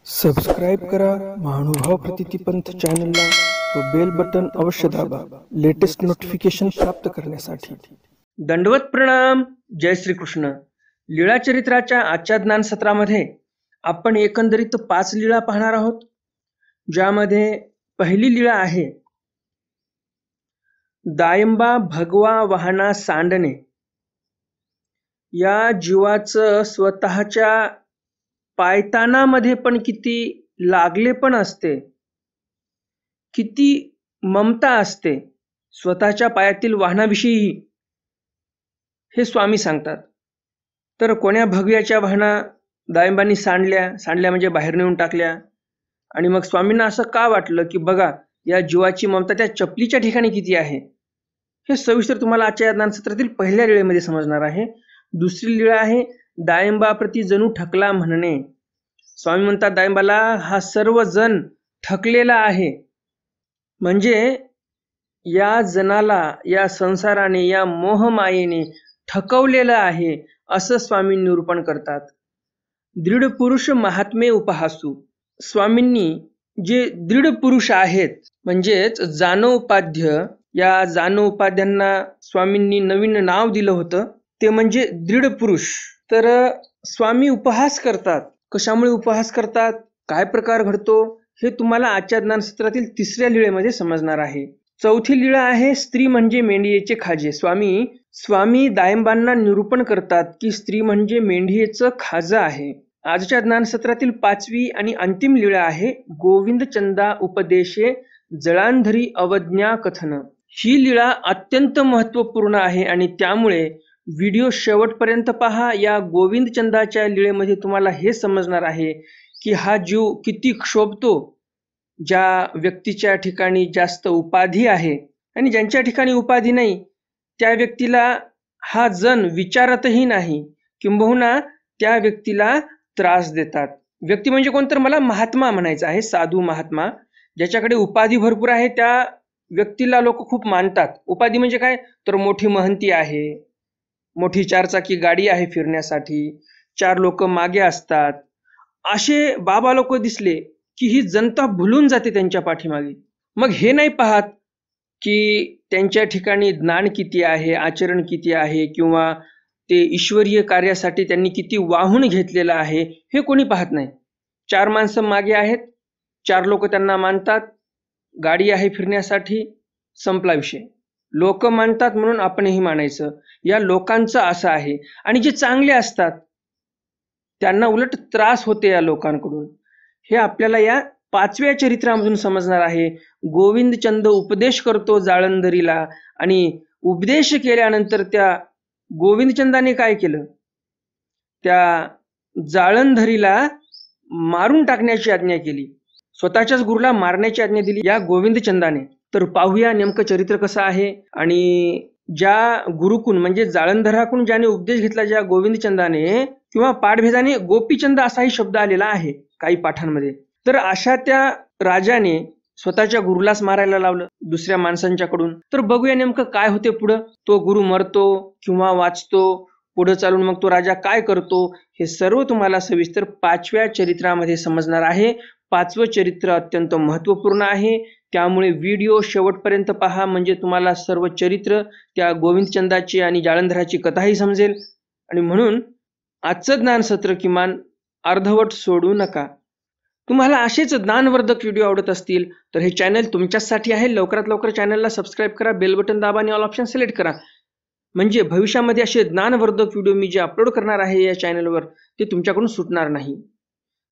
Subscribe करा महानुभाव प्रतितीपंथ चॅनलला व बेल बटन अवश्य दाबा लेटेस्ट नोटिफिकेशन प्राप्त करण्यासाठी। दंडवत प्रणाम। जय श्री कृष्ण। लीळा चरित्राच्या आजच्या ज्ञान सत्रामध्ये आपण एकंदरीत 5 लीळा पाहणार आहोत, ज्यामध्ये पहिली लीळा आहे दायंबा भगवा वाहना सांडणे। या जीवाचं स्वतःच्या पायतानामध्ये पण किती लागले पण असते, किती ममता असते स्वतःच्या पायातील वाहनाविषयी हे स्वामी सांगतात। तर कोण्या भगव्याच्या वाहना दायंबांनी सांडल्या म्हणजे बाहेर नेऊन टाकल्या। आणि मग स्वामींना असं का वाटलं की बघा या जीवाची ममता त्या चपलीच्या ठिकाणी किती आहे, हे सविस्तर तुम्हाला आजच्या या ज्ञानसत्रातील पहिल्या लीळेमध्ये समजणार आहे। दुसरी लीळा आहे दायंबाप्रती जणू ठकला म्हणणे। स्वामी म्हणतात दायंबाला हा सर्व जण ठकलेला आहे, म्हणजे या जनाला या संसाराने या मोहमायेने ठकवलेलं आहे असं स्वामी निरूपण करतात। दृढ पुरुष महात्मे उपहासू। स्वामींनी जे दृढ पुरुष आहेत म्हणजेच जानोपाध्य, या जानोपाध्यांना स्वामींनी नवीन नाव दिलं होतं, ते म्हणजे दृढ पुरुष। तर स्वामी उपहास करतात। कशामुळे उपहास करतात, काय प्रकार घडतो, हे तुम्हाला आजच्या ज्ञानसत्रातील तिसऱ्या लीळेमध्ये समजणार आहे। चौथी लीळा आहे स्त्री म्हणजे मेंढीचे खाजे। स्वामी दायंबांना निरूपण करतात की स्त्री म्हणजे मेंढीचं खाजं आहे। आजच्या ज्ञानसत्रातील 5वी आणि अंतिम लीळा आहे गोविंद चंदा उपदेशे जळांधरी अवज्ञा कथन। ही लीळा अत्यंत महत्त्वपूर्ण आहे आणि त्यामुळे व्हिडिओ शेवटपर्यंत पहा। या गोविंद चंदाच्या लीळेमध्ये तुम्हाला हे समजणार आहे की हा जीव किती क्षोभतो ज्या व्यक्तीच्या ठिकाणी जास्त उपाधी आहे, आणि ज्यांच्या ठिकाणी उपाधी नाही त्या व्यक्तीला हा जन विचारतही नाही, किंबहुना त्या व्यक्तीला त्रास देतात। व्यक्ती म्हणजे कोण, तर मला महात्मा म्हणायचं आहे, साधू महात्मा। ज्याच्याकडे उपाधी भरपूर आहे त्या व्यक्तीला लोक खूप मानतात। उपाधी म्हणजे काय, तर मोठी महंती आहे, मोठी 4 चाकी गाडी आहे फिरण्यासाठी, 4 लोक मागे असतात, असे बाबा लोक दिसले की ही जनता भुलून जाते त्यांच्या पाठीमागे। मग हे नाही पाहत की त्यांच्या ठिकाणी ज्ञान किती आहे, आचरण किती आहे, किंवा ते ईश्वरीय कार्यासाठी त्यांनी किती वाहून घेतलेलं आहे, हे कोणी पाहत नाही। 4 माणसं मागे आहेत, 4 लोक त्यांना मानतात, गाडी आहे फिरण्यासाठी, संपला विषय। लोक मानतात म्हणून आपणही मानायचं, या लोकांचं असं आहे। आणि जे चांगले असतात त्यांना उलट त्रास होते या लोकांकडून, हे आपल्याला या 5व्या चरित्रामधून समजणार आहे। गोविंद चंद उपदेश करतो जाळंधरीला, आणि उपदेश केल्यानंतर त्या गोविंदचंदाने काय केलं, त्या जाळंधरीला मारून टाकण्याची आज्ञा केली, स्वतःच्याच गुरुला मारण्याची आज्ञा दिली या गोविंदचंदाने। तर पाहूया नेमकं चरित्र कसं आहे। आणि ज्या गुरुकून म्हणजे जाळंधराकडून ज्याने उपदेश घेतला ज्या गोविंदचंदाने, किंवा पाठभेदाने गोपीचंद असाही शब्द आलेला आहे काही पाठांमध्ये, तर अशा त्या राजाने स्वतःच्या गुरुलाच मारायला लावलं दुसऱ्या माणसांच्याकडून। तर बघूया नेमकं काय होते पुढं, तो गुरु मरतो किंवा वाचतो, पुढे चालून मग तो राजा काय करतो, हे सर्व तुम्हाला सविस्तर 5व्या चरित्रामध्ये समजणार आहे। 5वं चरित्र अत्यंत महत्त्वपूर्ण आहे, त्यामुळे व्हिडिओ शेवटपर्यंत पहा, म्हणजे तुम्हाला सर्व चरित्र त्या गोविंदचंदाची आणि जाळंधराची कथाही समजेल। आणि म्हणून आजचं ज्ञानसत्र किमान अर्धवट सोडू नका। तुम्हाला असेच ज्ञानवर्धक व्हिडिओ आवडत असतील तर हे चॅनल तुमच्यासाठी आहे। लवकरात लवकर चॅनलला सबस्क्राईब करा, बेल बटन दाबा आणि ऑल ऑप्शन सिलेक्ट करा, म्हणजे भविष्यामध्ये असे ज्ञानवर्धक व्हिडिओ मी जे अपलोड करणार आहे या चॅनलवर ते तुमच्याकडून सुटणार नाही।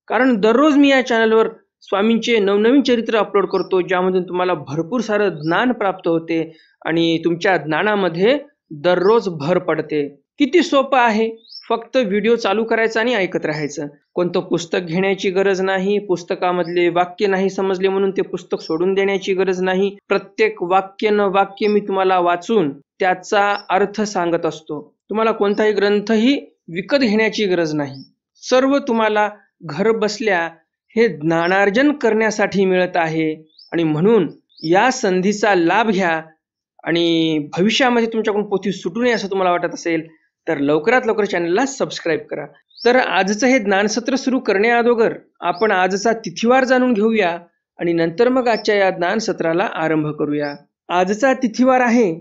कारण दररोज मी या चॅनलवर स्वामींचे नवनवीन चरित्र अपलोड करतो, ज्यामधून तुम्हाला भरपूर सारं ज्ञान प्राप्त होते आणि तुमच्या ज्ञानामध्ये दररोज भर पडते। किती सोपं आहे, फक्त व्हिडिओ चालू करायचा आणि ऐकत राहायचं। कोणतं पुस्तक घेण्याची गरज नाही, पुस्तकामधले वाक्य नाही समजले म्हणून ते पुस्तक सोडून देण्याची गरज नाही। प्रत्येक वाक्य न वाक्य मी तुम्हाला वाचून त्याचा अर्थ सांगत असतो। तुम्हाला कोणताही ग्रंथही विकत घेण्याची गरज नाही, सर्व तुम्हाला घर बसल्या हे ज्ञानार्जन करण्यासाठी मिळत आहे। आणि म्हणून या संधीचा लाभ घ्या, आणि भविष्यामध्ये तुमच्याकडून पोथी सुटू नये असं तुम्हाला वाटत असेल तर लवकरात लवकर चॅनलला सबस्क्राईब करा। तर आजचं हे ज्ञानसत्र सुरू करण्याअगोदर आपण आजचा तिथीवार जाणून घेऊया आणि नंतर मग आजच्या या ज्ञानसत्राला आरंभ करूया. आजचा तिथीवार आहे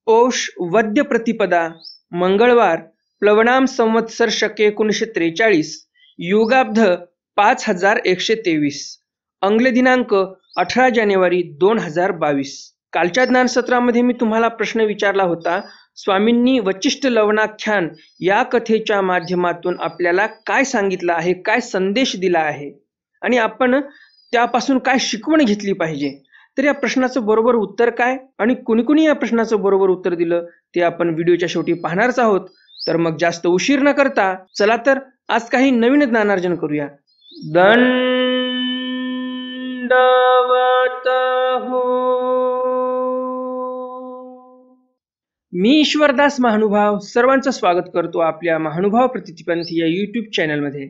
पौष वद्य प्रतिपदा, मंगळवार, प्लवनाम संवत्सर शके 1943, युगाब्ध 5123, अंग्ल दिनांक 18 जानेवारी 2022. कालच्या ज्ञानसत्रामध्ये मी तुम्हाला प्रश्न विचारला होता, स्वामींनी वचिष्ठ लवणाख्यान या कथेच्या माध्यमातून आपल्याला काय सांगितलं आहे, काय संदेश दिला आहे आणि आपण त्यापासून काय शिकवण घेतली पाहिजे. तर या प्रश्नाचं बरोबर उत्तर काय आणि कुणी कुणी या प्रश्नाचं बरोबर उत्तर दिलं ते आपण व्हिडिओच्या शेवटी पाहणारच आहोत. तर मग जास्त उशीर न करता चला तर आज काही नवीन ज्ञानार्जन करूया. दंडवत हो. मी ईश्वरदास महानुभाव सर्वांचं स्वागत करतो आपल्या महानुभाव प्रतितीपंथ या यूट्यूब चॅनलमध्ये.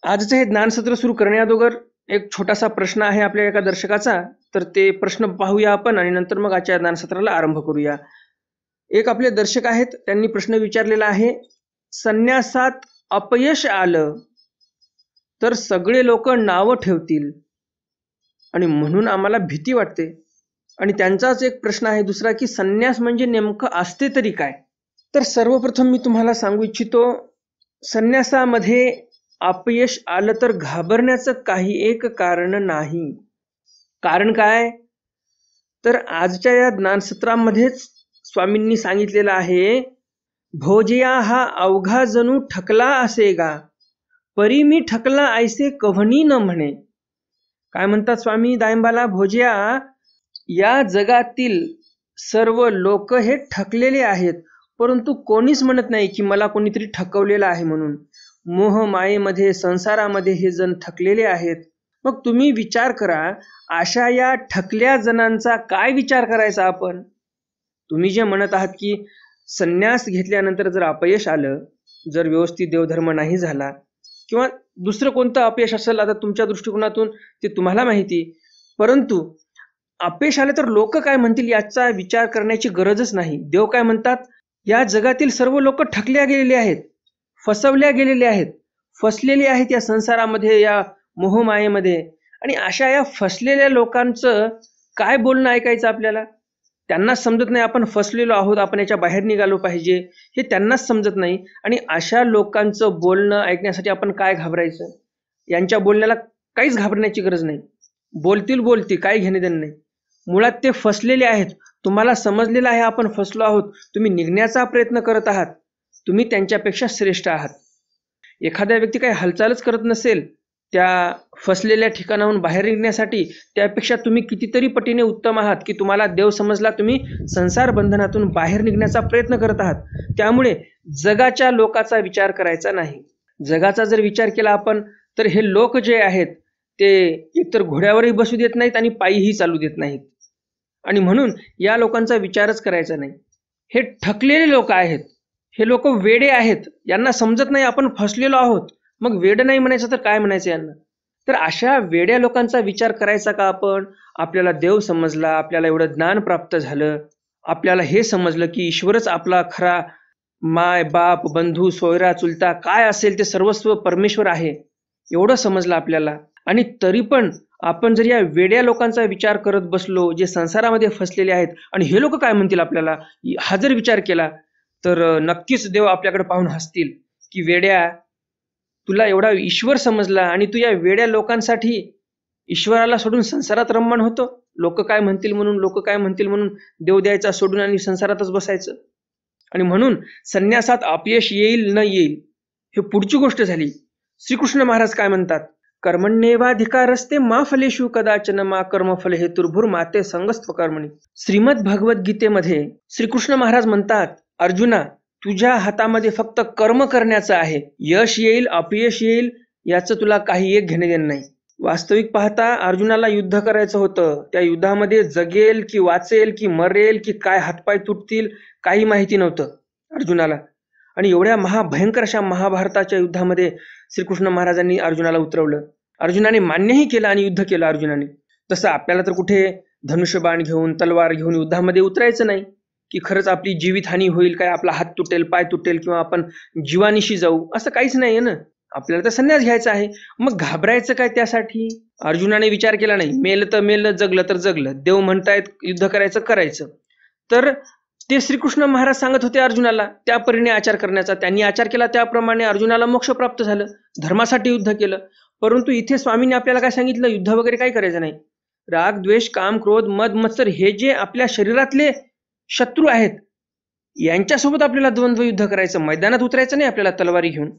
आजचं हे ज्ञानसत्र सुरू करण्याअगोदर एक छोटासा प्रश्न आहे आपल्या एका दर्शकाचा, तर ते प्रश्न पाहूया आपण आणि नंतर मग आजच्या ज्ञानसत्राला आरंभ करूया. एक आपले दर्शक आहेत, त्यांनी प्रश्न विचारलेला आहे, संन्यासात अपयश आलं तर सगळे लोक नावं ठेवतील आणि म्हणून आम्हाला भीती वाटते. आणि त्यांचाच एक प्रश्न आहे दुसरा, की संन्यास म्हणजे नेमकं असते तरी काय. तर सर्वप्रथम मी तुम्हाला सांगू इच्छितो, संन्यासामध्ये अपयश आलं तर घाबरण्याचं काही एक कारण नाही. कारण काय, तर आजच्या या ज्ञानसत्रामध्येच स्वामींनी सांगितलेलं आहे, भोजया हा अवघा जणू ठकला असेगा, परी मी ठकला ऐसे कव्हणी न म्हणे. काय म्हणतात स्वामी दायंबाला, भोजया या जगातील सर्व लोक हे ठकलेले आहेत, परंतु कोणीच म्हणत नाही की मला कोणीतरी ठकवलेलं आहे म्हणून. मोह मायेमध्ये संसारामध्ये हे जण ठकलेले आहेत. मग तुम्ही विचार करा, अशा या ठकल्या जणांचा काय विचार करायचा आपण. तुम्ही जे म्हणत आहात की संन्यास घेतल्यानंतर जर अपयश आलं, जर व्यवस्थित देवधर्म नाही झाला किंवा दुसरं कोणतं अपयश असेल, आता तुमच्या दृष्टिकोनातून ते तुम्हाला माहिती, परंतु अपयश आले तर लोक काय म्हणतील याचा विचार करण्याची गरजच नाही. देव काय म्हणतात, या जगातील सर्व लोक ठकल्या गेलेले आहेत, फसवल्या गेलेले आहेत, फसलेले आहेत या संसारामध्ये, या मोहमायेमध्ये. आणि अशा या फसलेल्या लोकांचं काय बोलणं ऐकायचं आपल्याला. त्यांनाच समजत नाही आपण फसलेलो आहोत, आपण याच्या बाहेर निघालो पाहिजे, हे त्यांनाच समजत नाही. आणि अशा लोकांचं बोलणं ऐकण्यासाठी आपण काय घाबरायचं. यांच्या बोलण्याला काहीच घाबरण्याची गरज नाही. बोलतील काही घेणे देणे नाही. मुळात ते फसलेले आहेत, तुम्हाला समजलेलं आहे आपण फसलो आहोत, तुम्ही निघण्याचा प्रयत्न करत आहात, तुम्ही त्यांच्यापेक्षा श्रेष्ठ आहात. एखाद्या व्यक्ती काही हालचालच करत नसेल त्या फसलेल्या ठिकाणाहून बाहेर निघण्यासाठी, त्यापेक्षा तुम्ही कितीतरी पटीने उत्तम आहात की तुम्हाला देव समजला, तुम्ही संसार बंधनातून बाहेर निघण्याचा प्रयत्न करत आहात. त्यामुळे जगाच्या लोकाचा विचार करायचा नाही. जगाचा जर विचार केला आपण तर हे लोक जे आहेत ते एकतर घोड्यावरही बसू देत नाहीत आणि पायीही चालू देत नाहीत. आणि म्हणून या लोकांचा विचारच करायचा नाही. हे ठकलेले लोक आहेत, हे लोक वेडे आहेत, यांना समजत नाही आपण फसलेलो आहोत. मग वेड नाही म्हणायचं तर काय म्हणायचं यांना. तर अशा वेड्या लोकांचा विचार करायचा का आपण. आपल्याला देव समजला, आपल्याला एवढं ज्ञान प्राप्त झालं, आपल्याला हे समजलं की ईश्वरच आपला खरा माय बाप बंधू सोयरा चुलता काय असेल ते सर्वस्व परमेश्वर आहे, एवढं समजलं आपल्याला. आणि तरी पण आपण जर या वेड्या लोकांचा विचार करत बसलो, जे संसारामध्ये फसलेले आहेत, आणि हे लोक काय म्हणतील आपल्याला, हा जर विचार केला तर नक्कीच देव आपल्याकडे पाहून हसतील की वेड्या, तुला एवढा ईश्वर समजला आणि तू या वेड्या लोकांसाठी ईश्वराला सोडून संसारात रममाण होतो. लोक काय म्हणतील म्हणून देव द्यायचा सोडून आणि संसारातच बसायचं. आणि म्हणून संन्यासात अपयश येईल न येईल हे पुढची गोष्ट झाली. श्रीकृष्ण महाराज काय म्हणतात, कर्मण्येवाधिकारस्ते मा फलेषु कदाचन मा कर्मफल हेतुर्भुर माते संगस्त्व कर्मणी. श्रीमद भगवद्गीतेमध्ये श्रीकृष्ण महाराज म्हणतात, अर्जुना तुझ्या हातामध्ये फक्त कर्म करण्याचं आहे. यश येईल अपयश येईल याचं तुला काही एक घेणे देणं नाही. वास्तविक पाहता अर्जुनाला युद्ध करायचं होतं. त्या युद्धामध्ये जगेल की वाचेल की मरेल की काय हातपाय तुटतील काही माहिती नव्हतं अर्जुनाला. आणि एवढ्या महाभयंकर अशा महाभारताच्या युद्धामध्ये श्रीकृष्ण महाराजांनी अर्जुनाला उतरवलं. अर्जुनाने मान्यही केलं आणि युद्ध केलं अर्जुनाने. तसं आपल्याला तर कुठे धनुष्यबाण घेऊन तलवार घेऊन युद्धामध्ये उतरायचं नाही. की खरंच आपली जीवितहानी होईल काय, आपला हात तुटेल, पाय तुटेल किंवा आपण जीवानिशी जाऊ, असं काहीच नाहीये ना. आपल्याला तर संन्यास घ्यायचा आहे. मग घाबरायचं काय त्यासाठी? अर्जुनाने विचार केला नाही. मेलं तर मेलं, जगलं तर जगलं. देव म्हणतायत युद्ध करायचं. तर ते श्रीकृष्ण महाराज सांगत होते अर्जुनाला त्या परीने आचार करण्याचा. त्यांनी आचार केला त्याप्रमाणे अर्जुनाला मोक्ष प्राप्त झालं. धर्मासाठी युद्ध केलं. परंतु इथे स्वामींनी आपल्याला काय सांगितलं? युद्ध वगैरे काही करायचं नाही. राग, द्वेष, काम, क्रोध, मद, मत्सर हे जे आपल्या शरीरातले शत्रू आहेत, यांच्यासोबत आपल्याला द्वंद्व युद्ध करायचं. मैदानात उतरायचं नाही आपल्याला तलवारी घेऊन,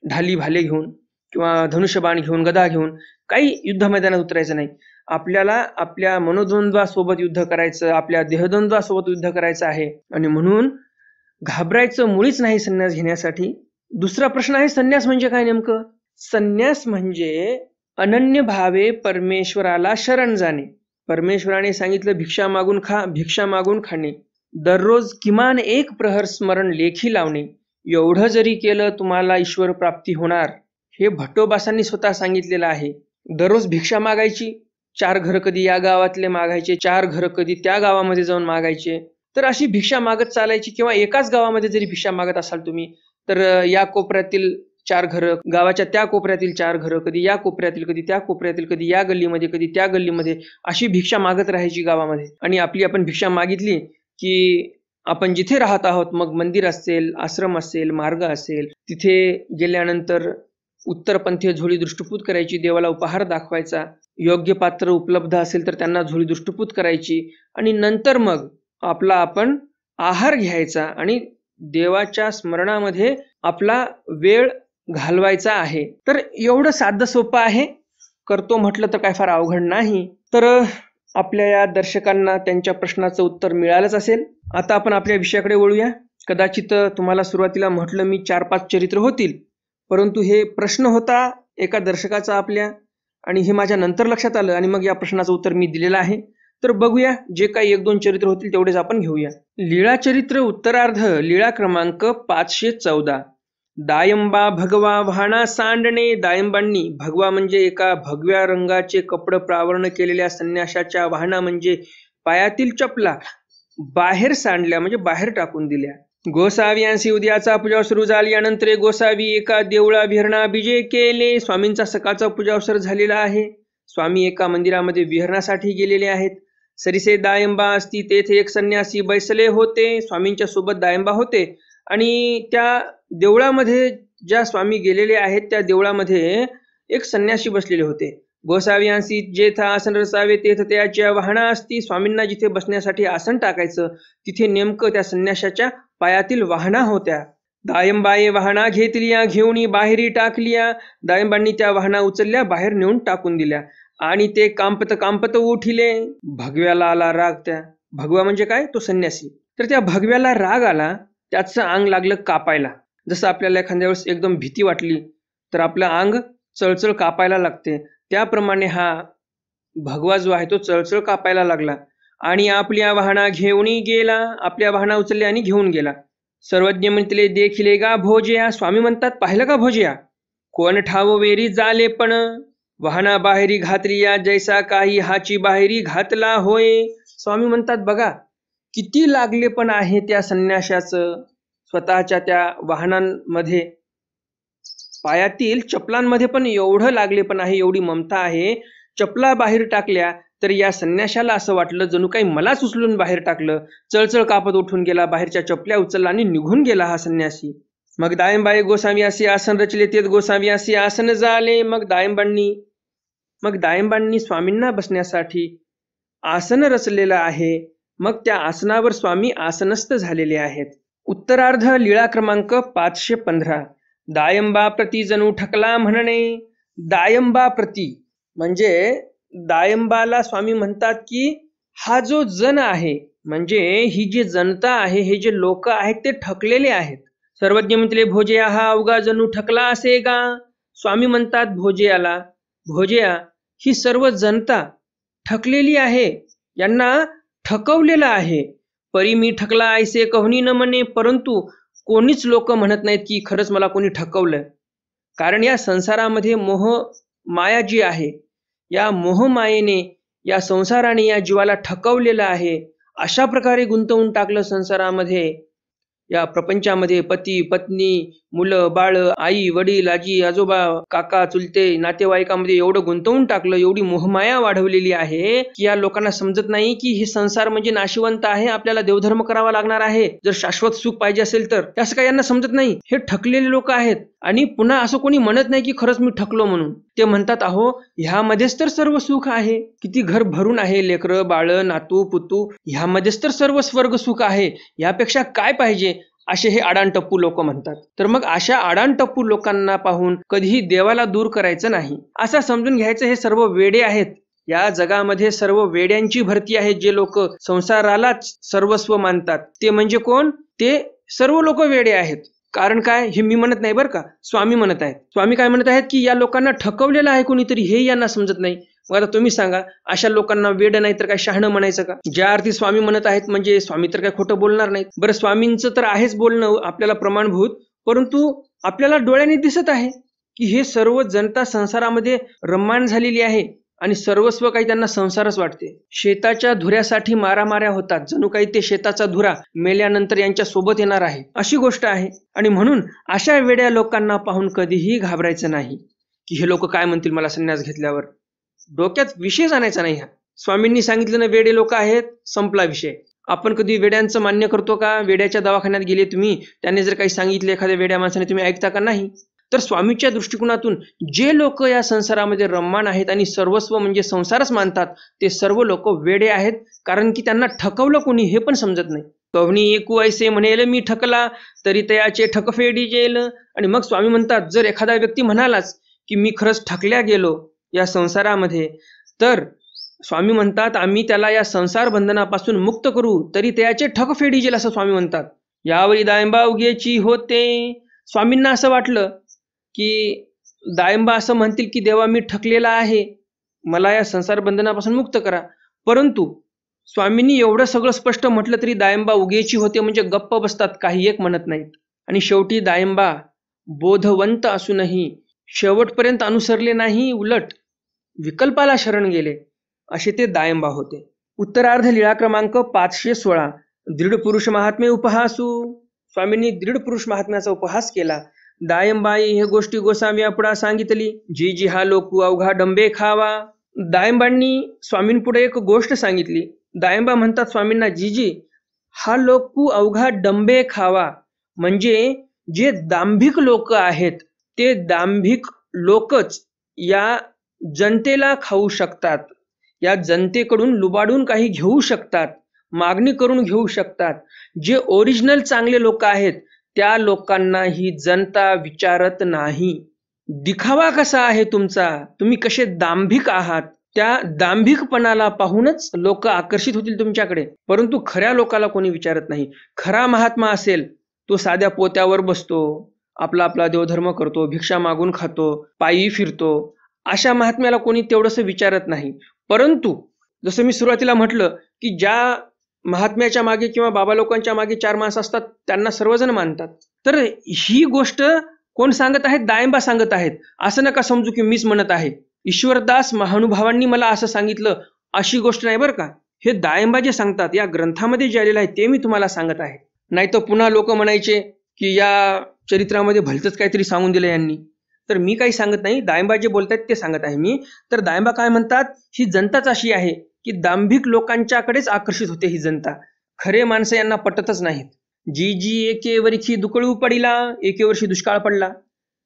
ढाली भाले घेऊन किंवा धनुष्यबाण घेऊन, गदा घेऊन काही युद्ध मैदानात उतरायचं नाही. आपल्याला आपल्या मनोद्वंद्वासोबत युद्ध करायचं, आपल्या देहद्वंद्वासोबत युद्ध करायचं आहे. आणि म्हणून घाबरायचं मुळीच नाही संन्यास घेण्यासाठी. दुसरा प्रश्न आहे, संन्यास म्हणजे काय नेमकं? संन्यास म्हणजे अनन्य भावे परमेश्वराला शरण जाणे. परमेश्वराने सांगितलं भिक्षा मागून खा, भिक्षा मागून खाणे, दररोज किमान 1 प्रहर स्मरण लेखी लावणे. एवढं जरी केलं तुम्हाला ईश्वर प्राप्ती होणार, हे भट्टोबासांनी स्वतः सांगितलेलं आहे. दररोज भिक्षा मागायची, 4 घरं कधी या गावातले मागायचे, 4 घरं कधी त्या गावामध्ये जाऊन मागायचे. तर अशी भिक्षा मागत चालायची. किंवा एकाच गावामध्ये जरी भिक्षा मागत असाल तुम्ही, तर या कोपऱ्यातील 4 घरं, गावाच्या त्या कोपऱ्यातील 4 घरं, कधी या कोपऱ्यातील, कधी त्या कोपऱ्यातील, कधी या गल्लीमध्ये, कधी त्या गल्लीमध्ये, अशी भिक्षा मागत राहायची गावामध्ये. आणि आपण भिक्षा मागितली की आपण जिथे राहत आहोत, मग मंदिर असेल, आश्रम असेल, मार्ग असेल, तिथे गेल्यानंतर उत्तरपंथीय झोळी दृष्टपूत करायची, देवाला उपहार दाखवायचा, योग्य पात्र उपलब्ध असेल तर त्यांना झोळी दृष्टपूत करायची, आणि नंतर मग आपण आहार घ्यायचा आणि देवाच्या स्मरणामध्ये आपला वेळ घालवायचा आहे. तर एवढं साधं सोपं आहे. करतो म्हटलं तर काय फार अवघड नाही. तर आपल्या या दर्शकांना त्यांच्या प्रश्नाचं उत्तर मिळालंच असेल. आता आपण आपल्या विषयाकडे वळूया. कदाचित तुम्हाला सुरुवातीला म्हटलं मी 4-5 चरित्र होतील, परंतु हे प्रश्न होता एका दर्शकाचा आपल्या, आणि हे माझ्या नंतर लक्षात आलं आणि मग या प्रश्नाचं उत्तर मी दिलेलं आहे. तर बघूया, जे काही 1-2 चरित्र होतील तेवढेच आपण घेऊया. लीळा चरित्र उत्तरार्ध, लीळा क्रमांक 514. दायंबा भगवा वाहना सांडणे. दायंबांनी, भगवा म्हणजे एका भगव्या रंगाचे कपडे प्रावरण केलेल्या संन्याशाच्या वाहना म्हणजे पायातील चपला बाहेर सांडल्या, म्हणजे बाहेर टाकून दिल्या. गोसावियांसी उद्याचा पूजा सुरू झाल्यानंतर गोसावी एका देवळा विहरणा बीजे केले. स्वामींचा सकाळचा पूजावसर झालेला आहे. स्वामी एका मंदिरामध्ये विहरणासाठी गेलेले आहेत. सरिसे दायंबा असती, तेथे एक संन्यासी बैसले होते. स्वामींच्या सोबत दायंबा होते आणि त्या देवळामध्ये ज्या स्वामी गेलेले आहेत त्या देवळामध्ये एक संन्यासी बसलेले होते. गोसावियांसी जेथ आसन रसावे तेथ त्याच्या वाहना असती. स्वामींना जिथे बसण्यासाठी आसन टाकायचं तिथे नेमकं त्या संन्याशाच्या पायातील वाहना होत्या. दायंबाये वाहना घेतलिया, घेऊन बाहेरी टाकलिया. दायंबांनी त्या वाहना उचलल्या, बाहेर नेऊन टाकून दिल्या. आणि ते कांपत उठिले. भगव्याला आला राग. त्या भगवा म्हणजे काय? तो संन्यासी. तर त्या भगव्याला राग आला, त्याचं अंग लागलं कापायला. जसं आपल्याला एखाद्या वेळेस एकदम भीती वाटली तर आपलं अंग चळचळ कापायला लागते, त्याप्रमाणे हा भगवा जो आहे तो चळचळ कापायला लागला आणि आपल्या वाहना घेऊन गेला. आपल्या वाहना उचलल्या आणि घेऊन गेला. सर्वज्ञ म्हणतले देखिले गा भोजया. स्वामी म्हणतात, पाहिलं का भोजया? कोण ठाव वेरी जाले पण वाहना बाहेरी घातलिया, जैसा काही हाची बाहेरी घातला होय. स्वामी म्हणतात, बघा किती लागले पण आहे त्या संन्याशाचं स्वतःच्या त्या वाहनांमध्ये, पायातील चपलांमध्ये पण एवढं लागले पण आहे, एवढी ममता आहे. चपला बाहेर टाकल्या तर या संन्याशाला असं वाटलं जणू काही मलाच उचलून बाहेर टाकलं. चळचळ कापत उठून गेला, बाहेरच्या चपल्या उचलला आणि निघून गेला हा संन्यासी. मग दायंबाई गोसावी असे आसन रचले, तेच गोसावी असे आसन झाले. मग दायंबांनी स्वामींना बसण्यासाठी आसन रचलेलं आहे. मग त्या आसनावर स्वामी आसनस्थ झालेले आहेत. उत्तरार्ध, लीळा क्रमांक 515. दायंबा प्रती जणू ठकला म्हणणे. दायंबा प्रती म्हणजे दायंबाला स्वामी म्हणतात की हा जो जन आहे, म्हणजे ही जी जनता आहे, हे जे लोक आहेत ते ठकलेले आहेत. सर्वज्ञ म्हणतले भोजया हा अवघा जणू ठकला असे गा. स्वामी म्हणतात भोजयाला, भोजया ही सर्व जनता ठकलेली आहे, यांना ठकवलेलं आहे. परी मी ठकला ऐसे कहूनी न म्हणे. परंतु कोणीच लोक म्हणत नाहीत की खरंच मला कोणी ठकवलं. कारण या संसारामध्ये मोह माया जी आहे, या मोहमायेने या संसाराने या जीवाला ठकवलेलं आहे. अशा प्रकारे गुंतवून टाकलं संसारामध्ये, या प्रपंचामध्ये पती, पत्नी, मुलं, बाळ, आई, वडील, आजी, आजोबा, काका, चुलते, नातेवाईकामध्ये एवढं गुंतवून टाकलं, एवढी मोहमाया वाढवलेली आहे, की या लोकांना समजत नाही की हे संसार म्हणजे नाशिवंत आहे, आपल्याला देवधर्म करावा लागणार आहे, जर शाश्वत सुख पाहिजे असेल तर. असं काही यांना समजत नाही. हे ठकलेले लोक आहेत. आणि पुन्हा असं कोणी म्हणत नाही की खरंच मी ठकलो म्हणून. ते म्हणतात, अहो ह्यामध्येच तर सर्व सुख आहे. किती घर भरून आहे, लेकरं, बाळ, नातू, पुतू, ह्यामध्येच तर सर्व स्वर्ग सुख आहे. यापेक्षा काय पाहिजे, असे हे आडाणटप्पू लोक म्हणतात. तर मग अशा आडाणटप्पू लोकांना पाहून कधीही देवाला दूर करायचं नाही, असं समजून घ्यायचं. हे सर्व वेडे आहेत. या जगामध्ये सर्व वेड्यांची भरती आहे. जे लोक संसारालाच सर्वस्व मानतात, ते म्हणजे कोण? ते सर्व लोक वेडे आहेत. कारण काय, हे मी म्हणत नाही बरं का, स्वामी म्हणत आहेत. स्वामी काय म्हणत आहेत की या लोकांना ठकवलेलं आहे कोणीतरी, हे यांना समजत नाही. मग आता तुम्ही सांगा, अशा लोकांना वेड नाही तर काय शहाणं म्हणायचं का? ज्या अर्थी स्वामी म्हणत आहेत म्हणजे स्वामी तर काय खोटं बोलणार नाहीत. बरं, स्वामींचं तर आहेच बोलणं आपल्याला प्रमाणभूत, परंतु आपल्याला डोळ्यांनी दिसत आहे की हे सर्व जनता संसारामध्ये रम्मान झालेली आहे आणि सर्वस्व काही त्यांना संसारच वाटते. शेताच्या धुऱ्यासाठी मारामाऱ्या होतात, जणू काही ते शेताचा धुरा मेल्यानंतर यांच्या सोबत येणार आहे, अशी गोष्ट आहे. आणि म्हणून अशा वेड्या लोकांना पाहून कधीही घाबरायचं नाही की हे लोक काय म्हणतील मला संन्यास घेतल्यावर. डोक्यात विषय आणायचा नाही. स्वामींनी सांगितलं ना, वेडे लोक आहेत, संपला विषय. आपण कधी वेड्यांचं मान्य करतो का? वेड्याच्या दवाखान्यात गेले तुम्ही, त्याने जर काही सांगितलं एखाद्या वेड्या माणसाने, तुम्ही ऐकता का? नाही. तर स्वामीच्या दृष्टिकोनातून जे लोक या संसारामध्ये रम्मान आहेत आणि सर्वस्व म्हणजे संसारच मानतात, ते सर्व लोक वेडे आहेत. कारण की त्यांना ठकवलं कोणी हे पण समजत नाही. कवनी एकू ऐसे म्हणेल मी ठकला, तरी तयाचे ठकफेडी जेल. आणि मग स्वामी म्हणतात, जर एखादा व्यक्ती म्हणालाच की मी खरंच ठकल्या गेलो या संसारामध्ये, तर स्वामी म्हणतात आम्ही त्याला या संसार बंधनापासून मुक्त करू, तरी त्याचे ठक फेडीजेल, असं स्वामी म्हणतात. यावेळी दायंबा उगेची होते. स्वामींना असं वाटलं की दायंबा असं म्हणतील की देवा मी ठकलेला आहे, मला या संसार बंधनापासून मुक्त करा. परंतु स्वामींनी एवढं सगळं स्पष्ट म्हटलं तरी दायंबा उगेची होते म्हणजे गप्प बसतात, काही एक म्हणत नाहीत. आणि शेवटी दायंबा बोधवंत असूनही शेवटपर्यंत अनुसरले नाही, उलट विकल्पाला शरण गेले, असे ते दायंबा होते. उत्तरार्ध लीळा क्रमांक 516. दृढ पुरुष महात्म्य उपहासू. स्वामींनी दृढ पुरुष महात्म्याचा उपहास केला. दायंबाई हे गोष्टी गोसाव्यापुढा सांगितली, जी जी हा लोकू अवघा डंबे खावा. दायंबांनी स्वामींपुढे एक गोष्ट सांगितली. दायंबा म्हणतात स्वामींना, जीजी हा लोकू अवघा डंबे खावा, म्हणजे जे दांभिक लोक आहेत ते दांभिक लोकच या जनतेला खाऊ शकतात, या जनतेकडून लुबाडून काही घेऊ शकतात, मागणी करून घेऊ शकतात. जे ओरिजिनल चांगले लोक आहेत त्या लोकांना ही जनता विचारत नाही. दिखावा कसा आहे तुमचा, तुम्ही कसे दांभिक आहात, त्या दांभिकपणाला पाहूनच लोक आकर्षित होतील तुमच्याकडे. परंतु खऱ्या लोकाला कोणी विचारत नाही. खरा महात्मा असेल तो साध्या पोत्यावर बसतो, आपला आपला देवधर्म करतो, भिक्षा मागून खातो, पायी फिरतो. अशा महात्म्याला कोणी तेवढंसं विचारत नाही. परंतु जसं मी सुरुवातीला म्हटलं की ज्या महात्म्याच्या मागे किंवा बाबा लोकांच्या मागे 4 माणसं असतात त्यांना सर्वजण मानतात. तर ही गोष्ट कोण सांगत आहेत? दायंबा सांगत आहेत. असं नका समजू की मीच म्हणत आहे. ईश्वरदास महानुभावांनी मला असं सांगितलं, अशी गोष्ट नाही बरं का. हे दायंबा जे सांगतात या ग्रंथामध्ये जे आलेलं आहे ते मी तुम्हाला सांगत आहे. नाही तर पुन्हा लोक म्हणायचे की या चरित्रामध्ये भलतंच काहीतरी सांगून दिलं यांनी. तर मी काही सांगत नाही, दायंबा जे बोलतात ते सांगत आहे मी. तर दायंबा काय म्हणतात, ही जनताच अशी आहे की दांभिक लोकांच्याकडेच आकर्षित होते ही जनता. खरे माणसं यांना पटतच नाहीत. जी जी एके वर्षी दुकळू पडिला, एके वर्षी दुष्काळ पडला.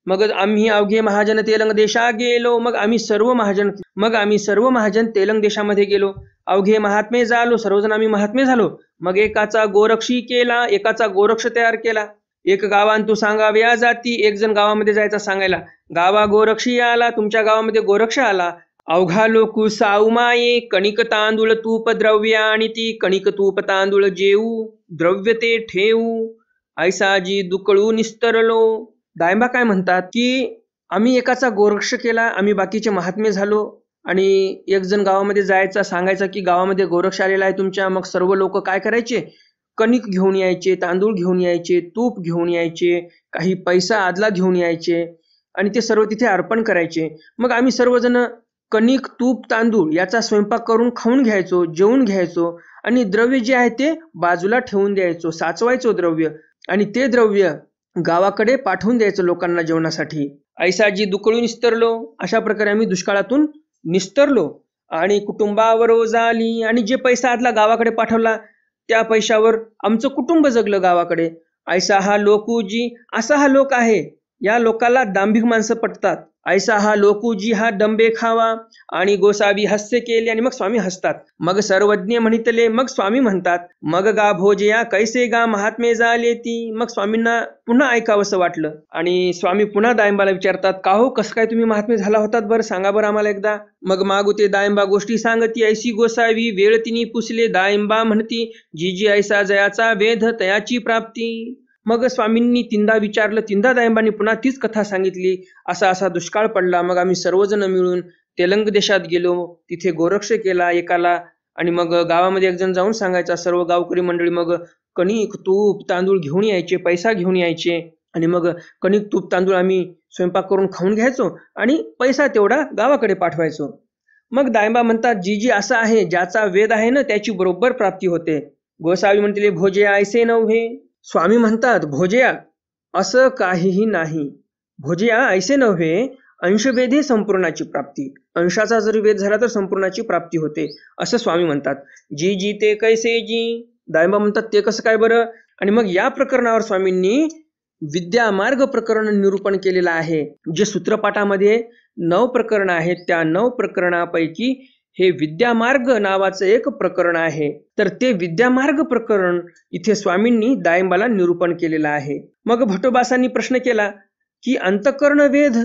मग आम्ही अवघे महाजन तेलंग देशा गेलो. मग आम्ही सर्व महाजन तेलंग देशामध्ये गेलो. अवघे महात्मे झालो, सर्वजण आम्ही महात्मे झालो. मग एकाचा गोरक्षी केला, एकाचा गोरक्ष तयार केला. एक गावान तू सांगाव्या जाती, एक जण गावामध्ये जायचा सांगायला, गावा गोरक्षी आला, तुमच्या गावामध्ये गोरक्ष आला. अवघा लोकू साऊमाये, कणिक तांदूळ तूप द्रव्य आणि ती कणिक तूप तांदूळ जेऊ, द्रव्य ते ठेवू, ऐसाजी दुकळू निस्तरलो. दायंबा काय म्हणतात की आम्ही एकाचा गोरक्ष केला, आम्ही बाकीचे महात्मे झालो. आणि एक जण गावामध्ये जायचा सांगायचा की गावामध्ये गोरक्ष आलेला आहे तुमच्या. मग सर्व लोक काय करायचे, कणिक घेऊन यायचे, तांदूळ घेऊन यायचे, तूप घेऊन यायचे, काही पैसा आदला घेऊन यायचे आणि ते सर्व तिथे अर्पण करायचे. मग आम्ही सर्वजण कणिक, तूप, तांदूळ याचा स्वयंपाक करून खाऊन घ्यायचो, जेवून घ्यायचो आणि द्रव्य जे आहे ते बाजूला ठेवून द्यायचो, साचवायचो द्रव्य आणि ते द्रव्य गावाकडे पाठवून द्यायचं लोकांना जेवणासाठी. ऐसाजी दुकळून निस्तरलो, अशा प्रकारे आम्ही दुष्काळातून निस्तरलो आणि कुटुंबावर ओझ आली आणि जे पैसा आदला गावाकडे पाठवला त्या पैशावर आमचं कुटुंब जगलं गावाकडे. ऐसा हा लोकूजी, असा हा लोक आहे. या लोकाला दांभिक माणसं पटतात. ऐसा हा लोकूजी, हा डंबे खावा. आणि गोसावी हास्य केले आणि मग स्वामी हसतात. मग सर्वज्ञ म्हणितले, मग स्वामी म्हणतात, मग गा भोजया कैसे गा महात्मे झाले ती. मग स्वामींना पुन्हा ऐकावंसं वाटलं आणि स्वामी पुन्हा दायंबाला विचारतात, का हो कसं काय तुम्ही महात्मे झाला होतात बरं, सांगा बरं आम्हाला एकदा. मग मागुते दायंबा गोष्टी सांगती, ऐशी गोसावी वेळ तिनी पुसले. दायंबा म्हणती, जी जी ऐसा जयाचा वेध तयाची प्राप्ती. मग स्वामींनी तीनदा विचारलं, तीनदा दायंबांनी पुन्हा तीच कथा सांगितली. असा असा दुष्काळ पडला. मग आम्ही सर्वजण मिळून तेलंग देशात गेलो, तिथे गोरक्ष केला एकाला आणि मग गावामध्ये एक जण जाऊन सांगायचा. सर्व गावकरी मंडळी मग कणिक, तूप, तांदूळ घेऊन यायचे, पैसा घेऊन यायचे आणि मग कणिक, तूप, तांदूळ आम्ही स्वयंपाक करून खाऊन घ्यायचो आणि पैसा तेवढा गावाकडे पाठवायचो. मग दायंबा म्हणतात, जी जी असं आहे, ज्याचा वेद आहे ना त्याची बरोबर प्राप्ती होते. गोसावी म्हणते, भोजया ऐसे नव्हे. स्वामी म्हणतात, भोजया असं काहीही नाही. भोजया ऐसे नव्हे, अंशवेधे संपूर्णाची प्राप्ती. अंशाचा जर वेध झाला तर संपूर्णाची प्राप्ती होते असं स्वामी म्हणतात. जी जी ते कैसे जी. दायंबा म्हणतात, ते कसं काय बरं. आणि मग या प्रकरणावर स्वामींनी विद्यामार्ग प्रकरण निरूपण केलेलं आहे. जे सूत्रपाठामध्ये 9 प्रकरण आहेत, त्या 9 प्रकरणापैकी हे विद्यामार्ग नावाचं एक प्रकरण आहे. तर ते विद्यामार्ग प्रकरण इथे स्वामींनी दायंबाला निरूपण केलेलं आहे. मग भट्टोबासांनी प्रश्न केला की अंतःकरण वेध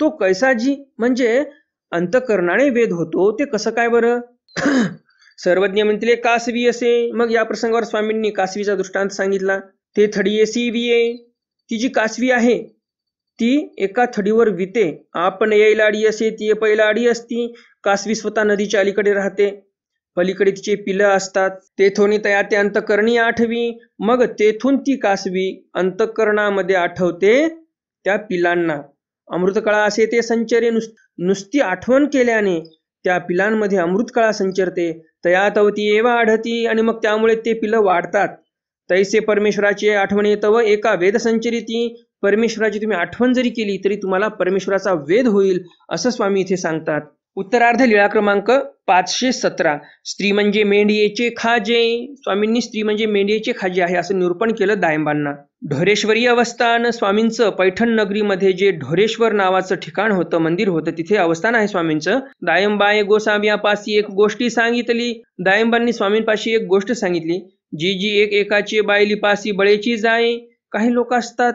तो कैसा जी, म्हणजे अंतःकरणाने वेध होतो ते कसं काय बरं. सर्वज्ञ म्हणतील कासवी असे. मग या प्रसंगावर स्वामींनी कासवीचा दृष्टांत सांगितला. ते थडीयेसी विये. ती जी कासवी आहे ती एका थडीवर विते. आपण येईलाडी असे ती पैलाडी असती. कासवी स्वतः नदीच्या अलीकडे राहते, पलीकडे तिचे पिलं असतात. तेथून तया ते अंतःकरणी आठवी. मग तेथून ती कासवी अंतःकरणामध्ये आठवते त्या पिलांना. अमृतकळा असे ते संचरे. नुसती आठवण केल्याने त्या पिलांमध्ये अमृतकळा संचरते. तया तवती एवा आढती. आणि मग त्यामुळे ते पिलं वाढतात. तैसे परमेश्वराची आठवण येतव एका वेद संचरिती. परमेश्वराची तुम्ही आठवण जरी केली तरी तुम्हाला परमेश्वराचा वेध होईल असं स्वामी इथे सांगतात. उत्तरार्ध लीळा क्रमांक 517. स्त्री म्हणजे मेंढीचे खाजे. स्वामींनी स्त्री म्हणजे मेंढीचे खाजे आहे असं निरूपण केलं दायंबांना. ढोरेश्वरी अवस्थान. स्वामींचं पैठण नगरीमध्ये जे ढोरेश्वर नावाचं ठिकाण होतं, मंदिर होतं, तिथे अवस्थान आहे स्वामींचं. दायंबाए गोसाव्यापाशी एक गोष्टी सांगितली. दायंबांनी स्वामींपाशी एक गोष्ट सांगितली. जी जी एक एकाची बायलीपाशी बळेची जाय. काही लोक असतात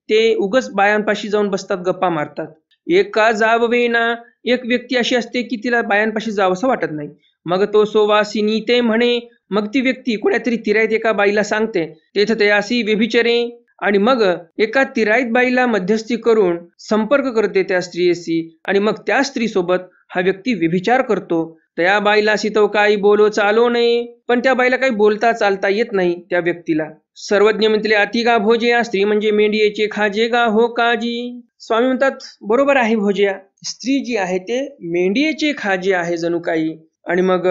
ते उगच बायांपाशी जाऊन बसतात, गप्पा मारतात. एका जाववेना. एक व्यक्ती अशी असते की तिला बायांपाशी जावंसं वाटत नाही. मग तो सोवासिनी ते म्हणे. मग ती व्यक्ती कोण्यातरी तिराईत एका बाईला सांगते, तेथ तयासी व्यभिचरे. आणि मग एका तिराईत बाईला मध्यस्थी करून संपर्क करते त्या स्त्रियेशी आणि मग त्या स्त्रीसोबत हा व्यक्ती व्यभिचार करतो. त्या बाईला सितव काही बोलो चालो नये. पण त्या बाईला काही बोलता चालता येत नाही त्या व्यक्तीला. सर्वज्ञ म्हणते अतिगा भोजया. स्त्री म्हणजे मेंढीचे खाजे गा हो काजी. स्वामी म्हणतात, बरोबर आहे भोजया. स्त्री जी आहे ते मेंढीचे खाजे आहे जणू काही. आणि मग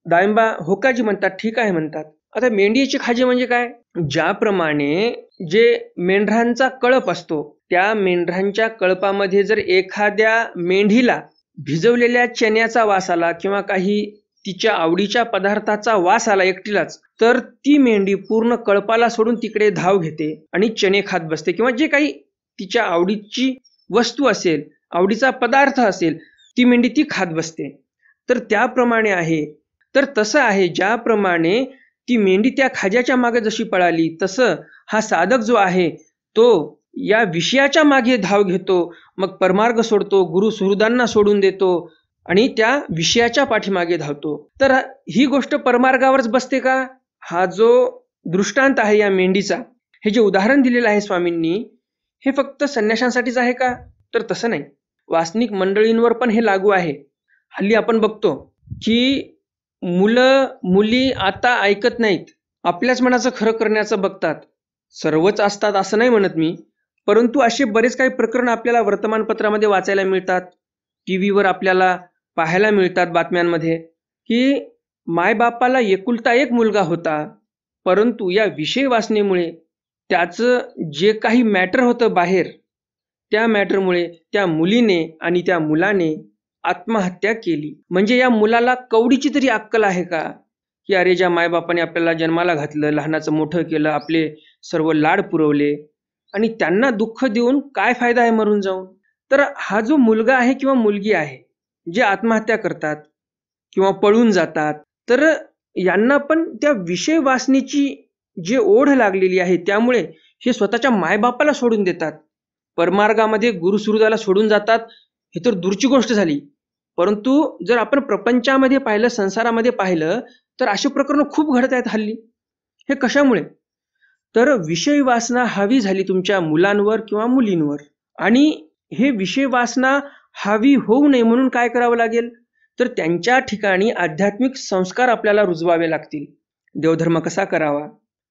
दायंबा होकाजी म्हणतात, ठीक आहे म्हणतात. आता मेंढीचे खाजे म्हणजे काय. ज्याप्रमाणे जे मेंढरांचा कळप असतो, त्या मेंढरांच्या कळपामध्ये जर एखाद्या मेंढीला भिजवलेल्या चण्याचा वास आला किंवा काही तिच्या आवडीच्या पदार्थाचा वास आला एकटीलाच, तर ती मेंढी पूर्ण कळपाला सोडून तिकडे धाव घेते आणि चणे खात बसते किंवा जे काही तिच्या आवडीची वस्तू असेल, आवडीचा पदार्थ असेल, ती मेंढी ती खात बसते. तर त्याप्रमाणे आहे. तर तसं आहे, ज्याप्रमाणे ती मेंढी त्या खाज्याच्या मागे जशी पळाली, तसं हा साधक जो आहे तो या विषयाच्या मागे धाव घेतो, मग परमार्ग सोडतो, गुरु सुहृदांना सोडून देतो आणि त्या विषयाच्या पाठीमागे धावतो. तर ही गोष्ट परमार्गावरच बसते का. हा जो दृष्टांत आहे या मेंढीचा, हे जे उदाहरण दिलेलं आहे स्वामींनी, हे फक्त संन्याशांसाठीच आहे का. तर तसं नाही, वासनिक मंडळींवर पण हे लागू आहे. हल्ली आपण बघतो की मुलं मुली आता ऐकत नाहीत, आपल्याच मनाचं खरं करण्याचं बघतात. सर्वच असतात असं नाही म्हणत मी, परंतु असे बरेच काही प्रकरण आपल्याला वर्तमानपत्रामध्ये वाचायला मिळतात, टी व्हीवर आपल्याला पाहायला मिळतात बातम्यांमध्ये की मायबापाला एकुलता एक मुलगा होता, परंतु या विषय वासनेमुळे त्याचं जे काही मॅटर होतं बाहेर, त्या मॅटरमुळे त्या मुलीने आणि त्या मुलाने आत्महत्या केली. म्हणजे या मुलाला कवडीची तरी अक्कल आहे का, की अरे ज्या मायबापाने आपल्याला जन्माला घातलं, लहानाचं मोठं केलं, आपले सर्व लाड पुरवले आणि त्यांना दुःख देऊन काय फायदा आहे मरून जाऊन. तर हा जो मुलगा आहे किंवा मुलगी आहे जे आत्महत्या करतात किंवा पळून जातात, तर यांना पण त्या विषय वासनेची जे ओढ लागलेली आहे त्यामुळे हे स्वतःच्या मायबापाला सोडून देतात, परमार्गामध्ये गुरुसुहृदाला सोडून जातात. हे तर दूरची गोष्ट झाली. परंतु जर आपण प्रपंचामध्ये पाहिलं, संसारामध्ये पाहिलं, तर अशी प्रकरणं खूप घडत आहेत हल्ली. हे कशामुळे? तर विषय वासना हावी झाली तुमच्या मुलांवर किंवा मुलींवर. आणि हे विषय वासना हावी होऊ नये म्हणून काय करावं लागेल, तर त्यांच्या ठिकाणी आध्यात्मिक संस्कार आपल्याला रुजवावे लागतील. देवधर्म कसा करावा,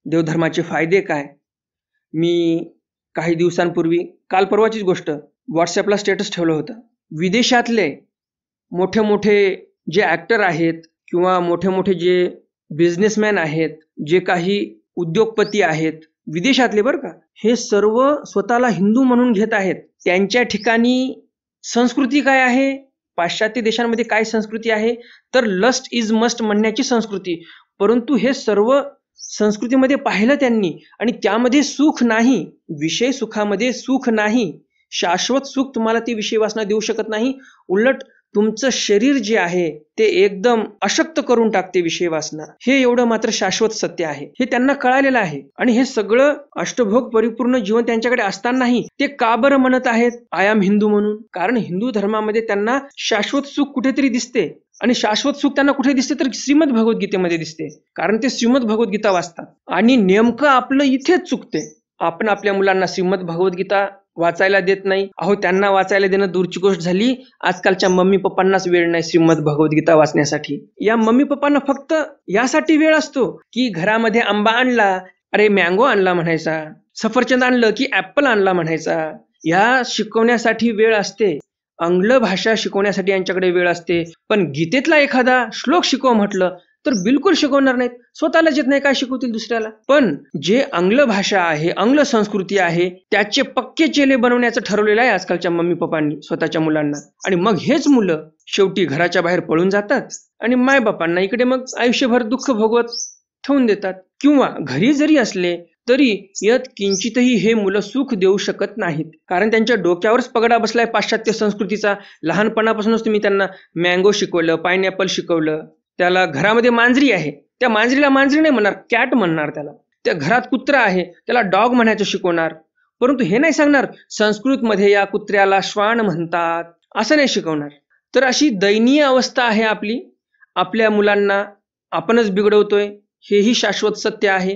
देवधर्माचे फायदे काय. मी काही दिवसांपूर्वी, काल परवाचीच गोष्ट, व्हॉट्सॲपला स्टेटस ठेवलं होतं. विदेशातले मोठे मोठे जे ॲक्टर आहेत किंवा मोठे मोठे जे बिझनेसमॅन आहेत, जे काही उद्योगपती आहेत, विदेशातले बरं का, हे सर्व स्वतःला हिंदू म्हणून घेत आहेत. त्यांच्या ठिकाणी संस्कृती काय आहे, पाश्चात्य देशांमध्ये काय संस्कृती आहे, तर लस्ट इज मस्ट म्हणण्याची संस्कृती. परंतु हे सर्व संस्कृतीमध्ये पाहिलं त्यांनी आणि त्यामध्ये सुख नाही, विषय सुखामध्ये सुख नाही, शाश्वत सुख तुम्हाला ती विषय वासना देऊ शकत नाही. उलट तुमचं शरीर जे आहे ते एकदम अशक्त करून टाकते विषय वासना. हे एवढं मात्र शाश्वत सत्य आहे, हे त्यांना कळालेलं आहे. आणि हे सगळं अष्टभोग परिपूर्ण जीवन त्यांच्याकडे असतानाही ते का बरं म्हणत आहेत आय एम हिंदू म्हणून? कारण हिंदू धर्मामध्ये त्यांना शाश्वत सुख कुठेतरी दिसते. आणि शाश्वत सुख त्यांना कुठे दिसते, तर श्रीमद भगवद्गीतेमध्ये दिसते. कारण ते श्रीमद भगवद्गीता वाचतात. आणि नेमकं आपलं इथेच चुकते. आपण आपल्या मुलांना श्रीमद भगवद्गीता वाचायला देत नाही. अहो, त्यांना वाचायला देणं दूरची गोष्ट झाली, आजकालच्या मम्मी पप्पांनाच वेळ नाही श्रीमद भगवद्गीता वाचण्यासाठी. या मम्मी पप्पांना फक्त यासाठी वेळ असतो की घरामध्ये आंबा आणला, अरे मँगो आणला म्हणायचा, सफरचंद आणलं की ऍपल आणला म्हणायचा. या शिकवण्यासाठी वेळ असते, आंग्ल भाषा शिकवण्यासाठी यांच्याकडे वेळ असते. पण गीतेतला एखादा श्लोक शिकव म्हटलं तर बिलकुल शिकवणार नाहीत. स्वतःलाच येत नाही, काय शिकवतील दुसऱ्याला. पण जे आंग्ल भाषा आहे, आंग्ल संस्कृती आहे, त्याचे पक्के चेले बनवण्याचं ठरवलेलं आहे आजकालच्या मम्मी पप्पांनी स्वतःच्या मुलांना. आणि मग हेच मुलं शेवटी घराच्या बाहेर पळून जातात आणि मायबापांना इकडे मग आयुष्यभर दुःख भोगवत ठेवून देतात. किंवा घरी जरी असले तरी यात किंचितही हे मुलं सुख देऊ शकत नाहीत, कारण त्यांच्या डोक्यावरच पगडा बसलाय पाश्चात्य संस्कृतीचा. लहानपणापासूनच तुम्ही त्यांना मँगो शिकवलं, पायनॅपल शिकवलं. त्याला घरामध्ये मांजरी आहे, त्या मांजरीला मांजरी नाही म्हणणार, कॅट म्हणणार त्याला. त्या घरात कुत्रा आहे, त्याला डॉग म्हणायचं शिकवणार. परंतु हे नाही सांगणार संस्कृतमध्ये या कुत्र्याला श्वान म्हणतात, असं नाही शिकवणार. तर अशी दयनीय अवस्था आहे आपली. आपल्या मुलांना आपणच बिघडवतोय, हेही शाश्वत सत्य आहे.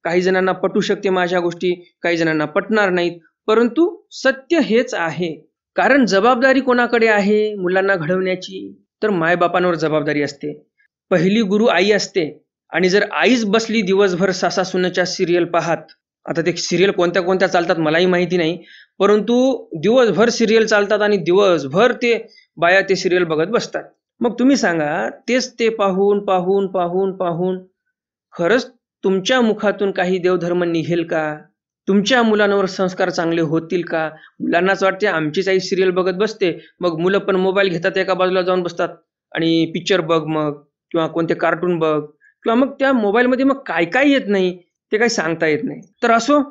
काही जणांना पटू शकते माझ्या गोष्टी, काही जणांना पटणार नाहीत, परंतु सत्य हेच आहे. कारण जबाबदारी कोणाकडे आहे मुलांना घडवण्याची, तर मायबापांवर जबाबदारी असते. पहिली गुरु आई असते. आणि जर आईच बसली दिवसभर सासा सुनेच्या सिरियल पाहत, आता ते सिरियल कोणत्या कोणत्या चालतात मलाही माहिती नाही, परंतु दिवसभर सिरियल चालतात आणि दिवसभर ते बाया ते सिरियल बघत बसतात. मग तुम्ही सांगा, तेच ते पाहून पाहून पाहून पाहून खरंच तुमच्या मुखातून काही देवधर्म निघेल का? तुमच्या मुलांवर संस्कार चांगले होतील का? मुलांनाच वाटते आमचीच आई सिरियल बघत बसते, मग मुलं पण मोबाईल घेतात, एका बाजूला जाऊन बसतात आणि पिक्चर बघ मग, किंवा कोणते कार्टून बघ, किंवा मग त्या मोबाईलमध्ये मग काय काय येत नाही ते काही सांगता येत नाही. तर असो,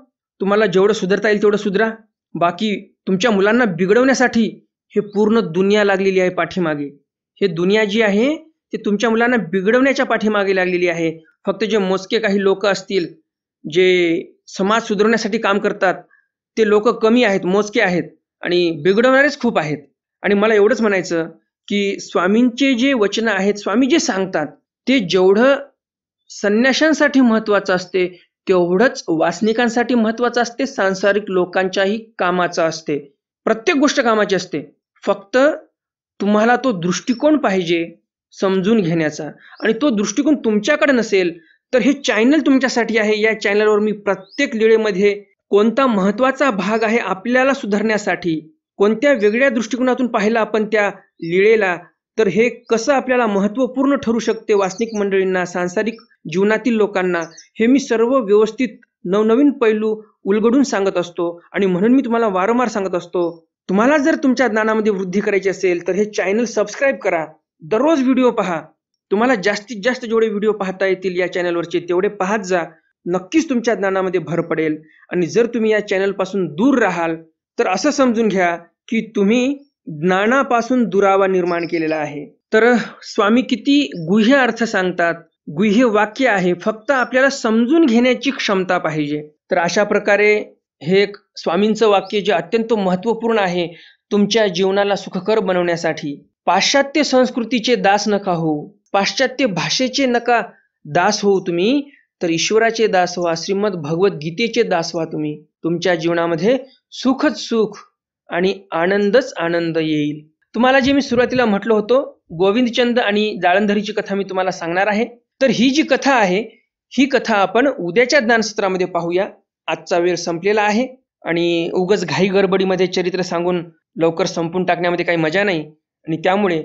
तुम्हाला जेवढं सुधारता येईल तेवढं सुधरा. बाकी तुमच्या मुलांना बिघडवण्यासाठी हे पूर्ण दुनिया लागलेली आहे पाठीमागे. हे दुनिया जी आहे ते तुमच्या मुलांना बिघडवण्याच्या पाठीमागे लागलेली आहे. फक्त जे मोजके काही लोक असतील जे समाज सुधारण्यासाठी काम करतात, ते लोक कमी आहेत, मोजके आहेत, आणि बिघडवणारेच खूप आहेत. आणि मला एवढंच म्हणायचं की स्वामींचे जे वचन आहेत, स्वामी जे सांगतात ते जेवढं संन्याशांसाठी महत्वाचं असते तेवढंच वासनिकांसाठी महत्वाचं असते, सांसारिक लोकांच्याही कामाचं असते. प्रत्येक गोष्ट कामाची असते. फक्त तुम्हाला तो दृष्टिकोन पाहिजे समजून घेण्याचा, आणि तो दृष्टिकोन तुमच्याकडे नसेल तर हे चॅनल तुमच्यासाठी आहे. या चॅनलवर मी प्रत्येक लिळेमध्ये कोणता महत्वाचा भाग आहे आपल्याला सुधारण्यासाठी, कोणत्या वेगळ्या दृष्टिकोनातून पाहिलं आपण त्या लिळेला, तर हे कसं आपल्याला महत्त्वपूर्ण ठरू शकते वासनिक मंडळींना, सांसारिक जीवनातील लोकांना, हे मी सर्व व्यवस्थित नवनवीन पैलू उलगडून सांगत असतो. आणि म्हणून मी तुम्हाला वारंवार सांगत असतो, तुम्हाला जर तुमच्या ज्ञानामध्ये वृद्धी करायची असेल तर हे चॅनल सबस्क्राईब करा, दररोज व्हिडिओ पहा. तुम्हाला जास्तीत जास्त जेवढे व्हिडिओ पाहता येतील या चॅनलवरचे तेवढे पाहत जा. नक्कीच तुमच्या ज्ञानामध्ये भर पडेल. आणि जर तुम्ही या चॅनलपासून दूर राहाल तर असं समजून घ्या की तुम्ही ज्ञानापासून दुरावा निर्माण केलेला आहे. तर स्वामी किती गुह्य अर्थ सांगतात, गुह्य वाक्य आहे, फक्त आपल्याला समजून घेण्याची क्षमता पाहिजे. तर अशा प्रकारे हे एक स्वामींचं वाक्य जे अत्यंत महत्त्वपूर्ण आहे तुमच्या जीवनाला सुखकर बनवण्यासाठी. पाश्चात्य संस्कृतीचे दास नका होऊ, पाश्चात्य भाषेचे नका दास होऊ तुम्ही, तर ईश्वराचे दास व्हा, श्रीमद भगवद्गीतेचे दास व्हा. तुम्ही तुमच्या जीवनामध्ये सुखच सुख आणि आनंदच आनंद येईल. तुम्हाला जे मी सुरुवातीला म्हटलं होतं, गोविंदचंद आणि जाळंधरीची कथा मी तुम्हाला सांगणार आहे. तर ही जी कथा आहे ही कथा आपण उद्याच्या ज्ञानसत्रामध्ये पाहूया. आजचा वेळ संपलेला आहे आणि उगाच घाई गडबडीमध्ये चरित्र सांगून लवकर संपून टाकण्यामध्ये काही मजा नाही. आणि त्यामुळे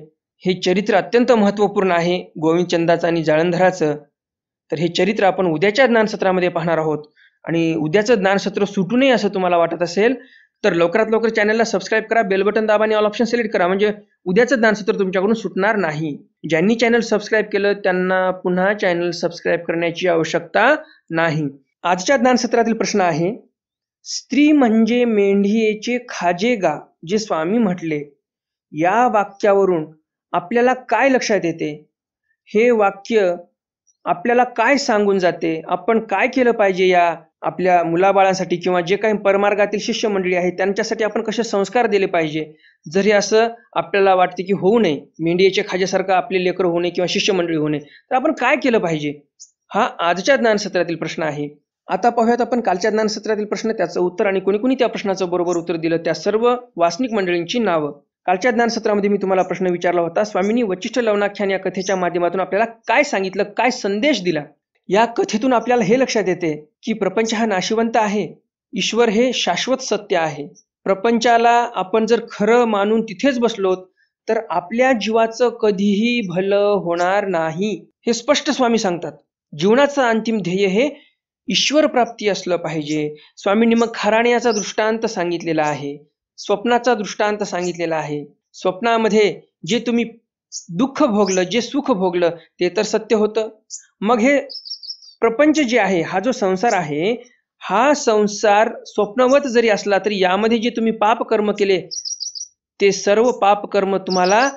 हे चरित्र अत्यंत महत्त्वपूर्ण आहे गोविंदचंदाचं आणि जाळंधराचं. तर हे चरित्र आपण उद्याच्या ज्ञानसत्रामध्ये पाहणार आहोत. आणि उद्याचं ज्ञानसत्र सुटू नये असं तुम्हाला वाटत असेल तर लवकरात लवकर चॅनलला सबस्क्राईब करा, बेल बटन दाबा आणि ऑल ऑप्शन सिलेक्ट करा, म्हणजे उद्याचं ज्ञानसत्र तुमच्याकडून सुटणार नाही. ज्यांनी चॅनल सबस्क्राईब केलं त्यांना पुन्हा चॅनल सबस्क्राईब करण्याची आवश्यकता नाही. आजच्या ज्ञानसत्रातील प्रश्न आहे, स्त्री म्हणजे मेंढीचे खाजे गा जे स्वामी म्हटले, या वाक्यावरून आपल्याला काय लक्षात येते? हे वाक्य आपल्याला काय सांगून जाते? आपण काय केलं पाहिजे या आपल्या मुलाबाळांसाठी किंवा जे काही परमार्गातील शिष्य मंडळी आहेत त्यांच्यासाठी आपण कसे संस्कार दिले पाहिजे? जर हे असं आपल्याला वाटते की होऊ नये, मेंढीचे खाज्यासारखं आपले लेकर होऊ नये किंवा शिष्य मंडळी होऊ नये, तर आपण काय केलं पाहिजे? हा आजच्या ज्ञानसत्रातील प्रश्न आहे. आता पाहूयात आपण कालच्या ज्ञानसत्रातील प्रश्न, त्याचं उत्तर आणि कोणी कोणी त्या प्रश्नाचं बरोबर उत्तर दिलं त्या सर्व वासनिक मंडळींची नावं. कालच्या ज्ञानसत्रामध्ये मी तुम्हाला प्रश्न विचारला होता, स्वामींनी वचिष्ठ लवणाख्यान या कथेच्या माध्यमातून आपल्याला काय सांगितलं, काय संदेश दिला? या कथेतून आपल्याला हे लक्षात येते की प्रपंच हा नाशिवंत आहे, ईश्वर हे शाश्वत सत्य आहे. प्रपंचाला आपण जर खरं मानून तिथेच बसलो तर आपल्या जीवाचं कधीही भलं होणार नाही, हे स्पष्ट स्वामी सांगतात. जीवनाचं अंतिम ध्येय हे ईश्वर प्राप्ती असलं पाहिजे. स्वामींनी मग खराण्याचा दृष्टांत सांगितलेला आहे, स्वप्नाचा दृष्टांत सांगितलेला आहे. स्वप्नामध्ये जे तुम्ही दुःख भोगलं, जे सुख भोगलं ते तर सत्य होतं. मग हे प्रपंच जे आहे, हा जो संसार आहे, हा संसार स्वप्नवत जरी असला तरी यामध्ये जे तुम्ही पाप कर्म केले ते सर्व पाप कर्म तुम्हाला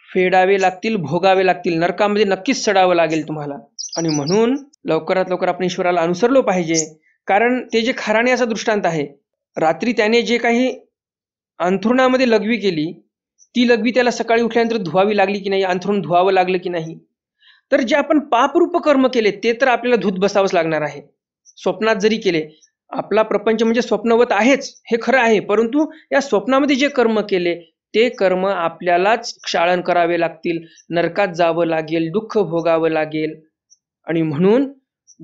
फेडावे लागतील, भोगावे लागतील, नरकामध्ये नक्कीच सडावं लागेल तुम्हाला. आणि म्हणून लवकरात लवकर आपण ईश्वराला अनुसरलो पाहिजे. कारण ते जे खराण्याचा दृष्टांत आहे, रात्री त्याने जे काही अंथरुणामध्ये लघवी केली ती लघवी त्याला सकाळी उठल्यानंतर धुवावी लागली की नाही, अंथरुण धुवावं लागलं की नाही. तर जे आपण पापरूप कर्म केले ते तर आपल्याला धूत बसावंच लागणार आहे. स्वप्नात जरी केले, आपला प्रपंच म्हणजे स्वप्नवत आहेच, हे खरं आहे, परंतु या स्वप्नामध्ये जे कर्म केले ते कर्म आपल्यालाच क्षाळन करावे लागतील, नरकात जावं लागेल, दुःख भोगावं लागेल. आणि म्हणून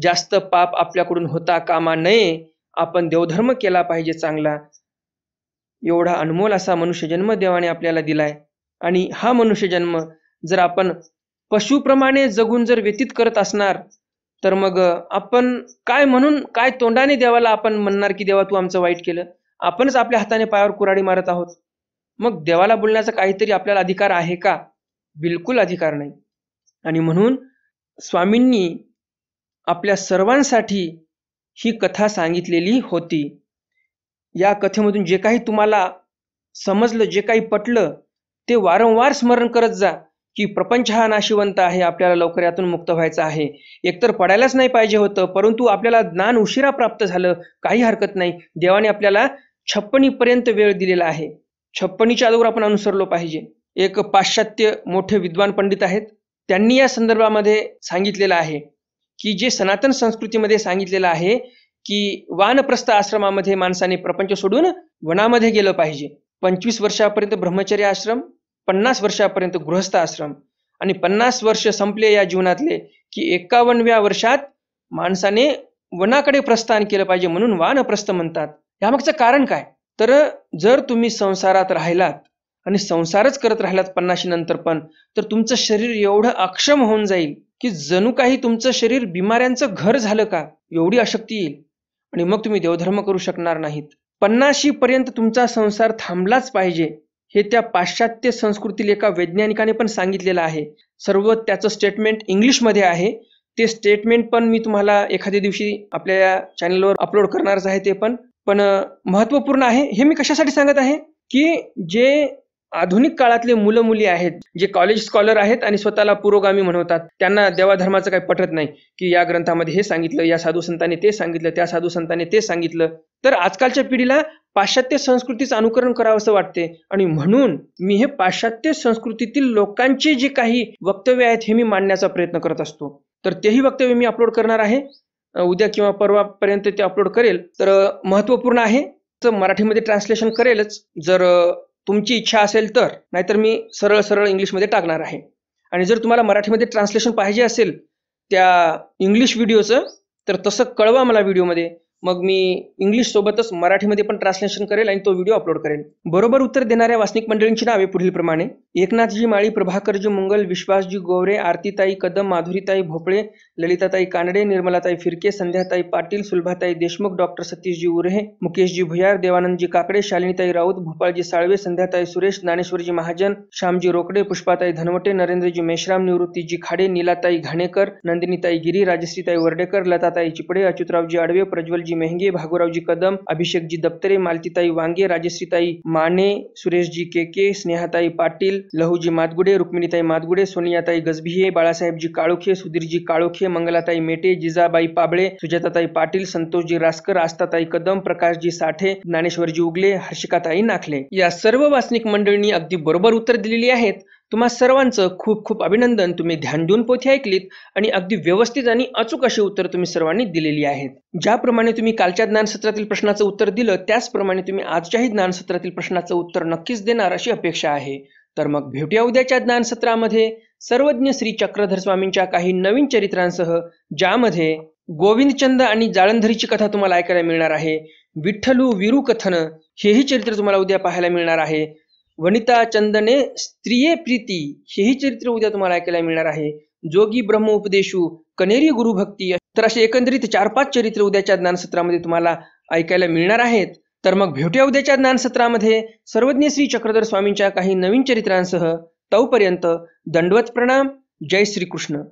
जास्त पाप आपल्याकडून होता कामा नये. आपण देवधर्म केला पाहिजे चांगला. एवढा अनमोल असा मनुष्यजन्म देवाने आपल्याला दिलाय. आणि हा मनुष्यजन्म जर आपण पशुप्रमाणे जगून जर व्यतीत करत असणार तर मग आपण काय म्हणून, काय तोंडाने देवाला आपण म्हणणार की देवा तू आमचं वाईट केलं? आपणच आपल्या हाताने पायावर कुऱ्हाडी मारत आहोत. मग देवाला बोलण्याचा काहीतरी आपल्याला अधिकार आहे का? बिलकुल अधिकार नाही. आणि म्हणून स्वामींनी आपल्या सर्वांसाठी ही कथा सांगितलेली होती. या कथेमधून जे काही तुम्हाला समजलं, जे काही पटलं ते वारंवार स्मरण करत जा की प्रपंच हा नाशिवंत आहे, आपल्याला लवकर यातून मुक्त व्हायचं आहे. एकतर पडायलाच नाही पाहिजे होतं, परंतु आपल्याला ज्ञान उशिरा प्राप्त झालं, काही हरकत नाही. देवाने आपल्याला 56 पर्यंत वेळ दिलेला आहे. 56च्या अगोदर आपण अनुसरलो पाहिजे. एक पाश्चात्य मोठे विद्वान पंडित आहेत, त्यांनी या संदर्भामध्ये सांगितलेलं आहे की जे सनातन संस्कृतीमध्ये सांगितलेलं आहे की वानप्रस्थ आश्रमामध्ये माणसाने प्रपंच सोडून वनामध्ये गेलं पाहिजे. 25 वर्षापर्यंत ब्रह्मचर्य आश्रम, 50 वर्षापर्यंत गृहस्थ आश्रम, आणि 50 वर्ष संपले या जीवनातले की 51व्या वर्षात माणसाने वनाकडे प्रस्थान केलं पाहिजे, म्हणून वानप्रस्थ म्हणतात. यामागचं कारण काय? तर जर तुम्ही संसारात राहिलात, आणि संसारच करत राहिलात 50 नंतर पण, तर तुमचं शरीर एवढं अक्षम होऊन जाईल की जणू काही तुमचं शरीर बिमाऱ्यांचं घर झालं का, एवढी अशक्ती येईल आणि मग तुम्ही देवधर्म करू शकणार नाहीत. 50 पर्यंत तुमचा संसार थांबलाच पाहिजे, हे त्या पाश्चात्य संस्कृतीतील एका वैज्ञानिकाने पण सांगितलेलं आहे. सर्व त्याचं स्टेटमेंट इंग्लिशमध्ये आहे. ते स्टेटमेंट पण मी तुम्हाला एखाद्या दिवशी आपल्या चॅनलवर अपलोड करणारच आहे. ते पण महत्त्वपूर्ण आहे. हे मी कशासाठी सांगत आहे की जे आधुनिक काळातले मुलं मुली आहेत, जे कॉलेज स्कॉलर आहेत आणि स्वतःला पुरोगामी म्हणवतात, त्यांना देवाधर्माचं काही पटत नाही की या ग्रंथामध्ये हे सांगितलं, या साधू संतांनी ते सांगितलं, त्या साधू संतांनी ते सांगितलं. तर आजकालच्या पिढीला पाश्चात्य संस्कृतीचं अनुकरण करावं असं वाटते आणि म्हणून मी हे पाश्चात्य संस्कृतीतील लोकांचे जे काही वक्तव्य आहेत हे मी मांडण्याचा प्रयत्न करत असतो. तर तेही वक्तव्य मी अपलोड करणार आहे. उद्या किंवा परवापर्यंत ते अपलोड करेल. तर महत्त्वपूर्ण आहे. तर मराठीमध्ये ट्रान्सलेशन करेलच जर तुमची इच्छा असेल तर, नाहीतर मी सरळ इंग्लिशमध्ये टाकणार आहे. आणि जर तुम्हाला मराठीमध्ये ट्रान्सलेशन पाहिजे असेल त्या इंग्लिश व्हिडिओचं, तर तसं कळवा मला व्हिडिओमध्ये. मग मी इंग्लिश सोबतच मराठीमध्ये पण ट्रान्सलेशन करेल आणि तो व्हिडिओ अपलोड करेल. बरोबर उत्तर देणाऱ्या वासनिक मंडळींची नावे पुढील प्रमाणे: एकनाथजी माळी, प्रभाकरजी मुंगल, विश्वासजी गोवरे, आरतीताई कदम, माधुरीताई भोपळे, ललिताताई कानडे, निर्मलाताई फिरके, संध्याताई पाटील, सुलभाताई देशमुख, डॉक्टर सतीशजी उर्हे, मुकेशजी भुयार, देवानंदजी काकडे, शालिनीताई राऊत, भूपाळजी साळवे, संध्याताई सुरेश, ज्ञानेश्वरजी महाजन, श्यामजी रोकडे, पुष्पाताई धनवटे, नरेंद्रजी मेश्राम, निवृत्तीजी खाडे, नीलाताई घाणेकर, नंदिनीताई गिरी, राजश्रीताई वर्डेकर, लताताई चिपडे, अच्युतरावजी आडवे, प्रज्वलजी मेहंगे, भागुरावजी कदम, अभिषेकजी दप्तरे, मालतीताई वांगे, राजश्रीताई माने, सुरेशजी केके, स्नेहाताई पाटील, लहूजी मादगुडे, रुक्मिणीताई मादगुडे, सोनियाताई गजभिये, बाळासाहेबजी काळोखे, सुधीरजी काळोखे, मंगलाताई मेटे, जिजाबाई पाबळे, सुजाताताई पाटील, संतोषजी रासकर, आस्ताताई कदम, प्रकाशजी साठे, ज्ञानेश्वरजी उगले, हर्षिकाताई नाखले. या सर्व वासनिक मंडळींनी अगदी बरोबर उत्तर दिलेली आहेत. तुम्हा सर्वांचं खूप खूप अभिनंदन. तुम्ही ध्यान देऊन पोथी ऐकलीत आणि अगदी व्यवस्थित आणि अचूक अशी उत्तर तुम्ही सर्वांनी दिलेली आहेत. ज्याप्रमाणे तुम्ही कालच्या ज्ञानसत्रातील प्रश्नाचं उत्तर दिलं, त्याचप्रमाणे तुम्ही आजच्याही ज्ञानसत्रातील प्रश्नाचं उत्तर नक्कीच देणार अशी अपेक्षा आहे. तर मग भेटूया उद्याच्या ज्ञानसत्रामध्ये सर्वज्ञ श्री चक्रधर स्वामींच्या काही नवीन चरित्रांसह, ज्यामध्ये गोविंदचंद आणि जाळंधरीची कथा तुम्हाला ऐकायला मिळणार आहे. विठ्ठलू वीरू कथन हेही चरित्र तुम्हाला उद्या पाहायला मिळणार आहे. वनिता चंदने स्त्रिये प्रीती हेही चरित्र उद्या तुम्हाला ऐकायला मिळणार आहे. जोगी ब्रह्म उपदेशू, कनेरी गुरुभक्ती, तर असे एकंदरीत 4-5 चरित्र उद्याच्या ज्ञानसत्रामध्ये तुम्हाला ऐकायला मिळणार आहेत. तर मग भेटूया उद्याच्या ज्ञानसत्रामध्ये सर्वज्ञ श्री चक्रधर स्वामींच्या काही नवीन चरित्रांसह. तोपर्यंत दंडवत प्रणाम. जय श्रीकृष्ण.